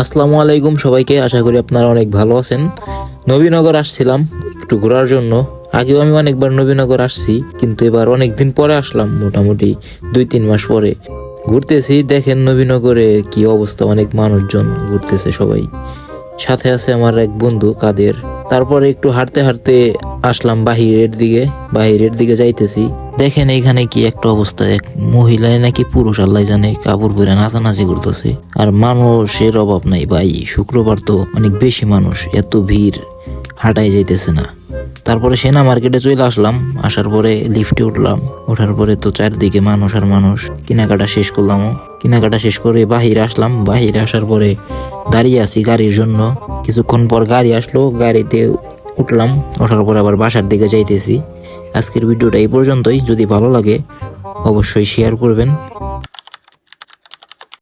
আসসালামু আলাইকুম সবাইকে, আশা করি আপনারা অনেক ভালো আছেন। নবীনগর আসছিলাম একটু ঘোরার জন্য। আগেও আমি অনেকবার নবীনগর আসছি, কিন্তু এবার অনেক দিন পরে আসলাম, মোটামুটি 2-3 মাস পরে ঘুরতেছি। দেখেন নবীনগরে কি অবস্থা, অনেক মানুষজন ঘুরতেছে সবাই। সাথে আছে আমার এক বন্ধু কাদের। তারপরে একটু হাঁটতে হাঁটতে আসলাম বাহিরের দিকে যাইতেছি। দেখেন এখানে কি একটা অবস্থা, এক মহিলায় নাকি পুরুষ আল্লাহ জানে কাপড় পরে নাচানাচি করতেছে। আর মানুষের অভাব নাই ভাই, শুক্রবার তো অনেক বেশি মানুষ, এত ভিড় হাঁটাই যাইতেছে না। তারপরে সেনা মার্কেটে চলে আসলাম। আসার পরে লিফটে উঠলাম, ওঠার পরে তো চারদিকে মানুষ আর মানুষ। কেনাকাটা শেষ করলাম, কেনাকাটা শেষ করে বাহিরে আসলাম। বাহিরে আসার পরে দাঁড়িয়ে আছি গাড়ির জন্য। কিছুক্ষণ পর গাড়ি আসলো, গাড়িতে উঠলাম। ওঠার পর আবার বাসার দিকে যাইতেছি। আজকের ভিডিওটা এই পর্যন্তই। যদি ভালো লাগে অবশ্যই শেয়ার করবেন।